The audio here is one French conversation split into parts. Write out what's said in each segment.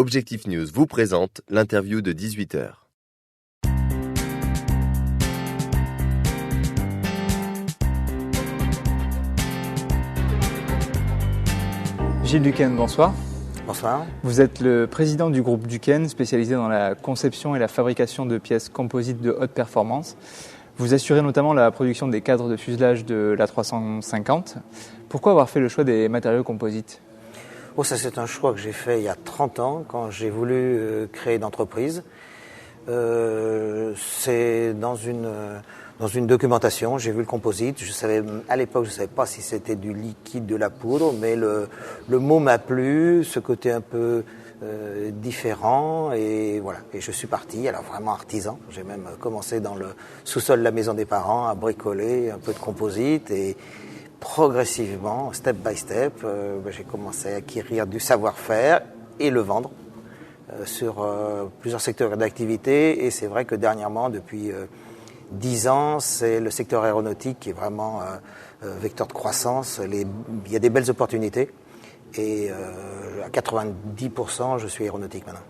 Objectif News vous présente l'interview de 18h. Gilles Duquesne, bonsoir. Bonsoir. Vous êtes le président du groupe Duquesne, spécialisé dans la conception et la fabrication de pièces composites de haute performance. Vous assurez notamment la production des cadres de fuselage de l'A350. Pourquoi avoir fait le choix des matériaux composites ? Ça c'est un choix que j'ai fait il y a 30 ans quand j'ai voulu créer une entreprise. C'est dans une documentation, j'ai vu le composite. À l'époque, je ne savais pas si c'était du liquide, de la poudre, mais le mot m'a plu, ce côté un peu différent, et voilà. Et je suis parti, alors vraiment artisan. J'ai même commencé dans le sous-sol de la maison des parents à bricoler un peu de composite, et progressivement, step by step, j'ai commencé à acquérir du savoir-faire et le vendre sur plusieurs secteurs d'activité. Et c'est vrai que dernièrement, depuis 10 ans, c'est le secteur aéronautique qui est vraiment vecteur de croissance. Il y a des belles opportunités et à 90%, je suis aéronautique maintenant.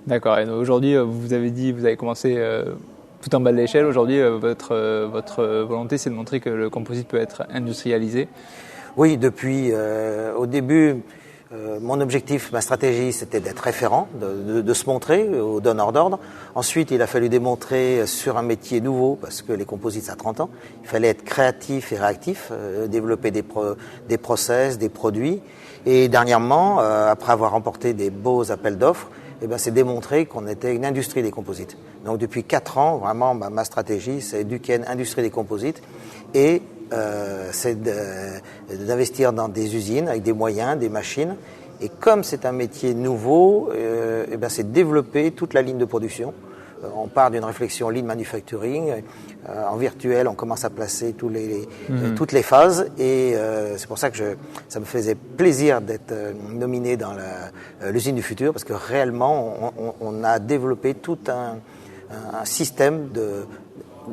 D'accord. Et aujourd'hui, vous avez commencé tout en bas de l'échelle. Aujourd'hui, votre volonté, c'est de montrer que le composite peut être industrialisé. Oui, depuis au début, mon objectif, ma stratégie, c'était d'être référent, de se montrer aux donneurs d'ordre. Ensuite, il a fallu démontrer sur un métier nouveau, parce que les composites, ça a 30 ans. Il fallait être créatif et réactif, développer des process, des produits. Et dernièrement, après avoir remporté des beaux appels d'offres, c'est démontré qu'on était une industrie des composites. Donc depuis 4 ans, vraiment, ma stratégie, c'est Duquesne, industrie des composites. Et c'est d'investir dans des usines avec des moyens, des machines. Et comme c'est un métier nouveau, c'est développer toute la ligne de production. On part d'une réflexion lean manufacturing. En virtuel, on commence à placer toutes les phases. Et c'est pour ça que ça me faisait plaisir d'être nominé dans l'usine du futur, parce que réellement, on a développé tout un système de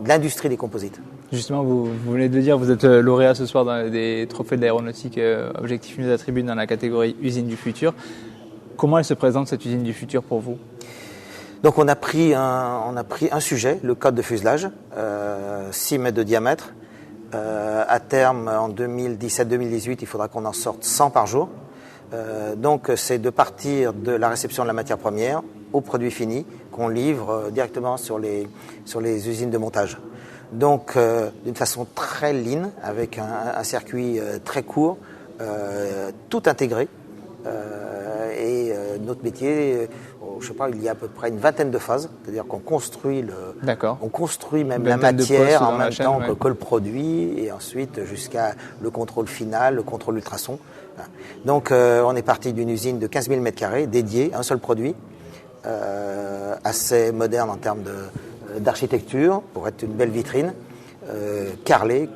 l'industrie des composites. Justement, vous venez de le dire, vous êtes lauréat ce soir dans des trophées de l'aéronautique Objectif News attribués dans la catégorie usine du futur. Comment elle se présente, cette usine du futur, pour vous ? Donc on a pris un sujet, le code de fuselage, 6 mètres de diamètre. À terme, en 2017-2018, il faudra qu'on en sorte 100 par jour. Donc c'est de partir de la réception de la matière première au produit fini qu'on livre directement sur les usines de montage. Donc d'une façon très lean, avec un circuit très court, tout intégré. Et notre métier, je sais pas, il y a à peu près une vingtaine de phases, c'est-à-dire qu'on construit même la matière en même temps que le produit, et ensuite jusqu'à le contrôle final, le contrôle ultrason. Donc on est parti d'une usine de 15 000 m² dédiée à un seul produit, assez moderne en termes d'architecture pour être une belle vitrine, carrelé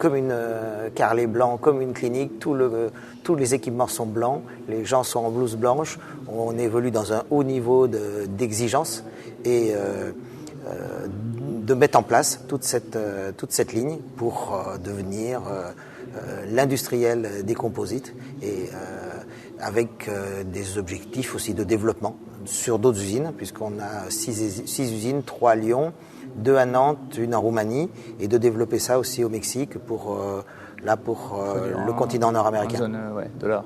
blanc comme une clinique. Tous les équipements sont blancs, les gens sont en blouse blanche. On évolue dans un haut niveau d'exigence et de mettre en place toute cette ligne pour devenir l'industriel des composites, et avec des objectifs aussi de développement sur d'autres usines, puisqu'on a 6 usines, 3 à Lyon, 2 à Nantes, 1 en Roumanie, et de développer ça aussi au Mexique pour le continent nord-américain. Zone, de l'or.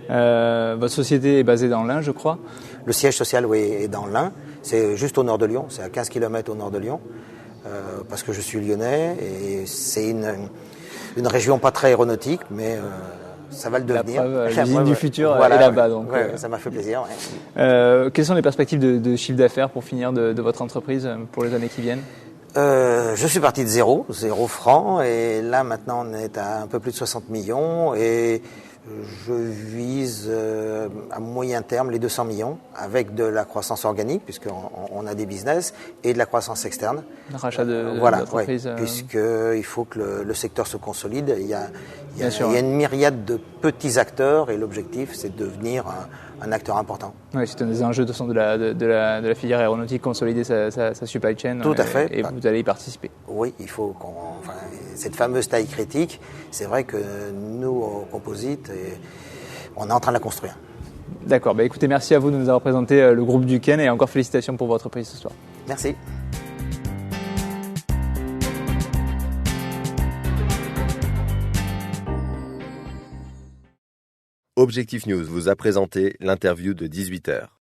Votre société est basée dans l'Ain, je crois. Le siège social, oui, est dans l'Ain. C'est juste au nord de Lyon, c'est à 15 km au nord de Lyon, parce que je suis lyonnais, et c'est une région pas très aéronautique, mais ça va le devenir. L'usine du futur est là-bas. Donc, ça m'a fait plaisir. Ouais. Quelles sont les perspectives de chiffre d'affaires pour finir de votre entreprise pour les années qui viennent ? Je suis parti de 0 francs, et là maintenant on est à un peu plus de 60 millions, et je vise à moyen terme les 200 millions avec de la croissance organique, puisqu'on a des business, et de la croissance externe. Le rachat d'entreprise. Puisqu'il faut que le secteur se consolide. Il y a une myriade de petits acteurs, et l'objectif c'est de devenir un acteur important. Oui, c'est un des enjeux de la filière aéronautique, consolider sa supply chain. Tout à fait. Et vous allez y participer. Oui, il faut cette fameuse taille critique, c'est vrai que nous, au Composite, on est en train de la construire. D'accord, écoutez, merci à vous de nous avoir présenté le groupe Duquesne et encore félicitations pour votre prix ce soir. Merci. Objectif News vous a présenté l'interview de 18h.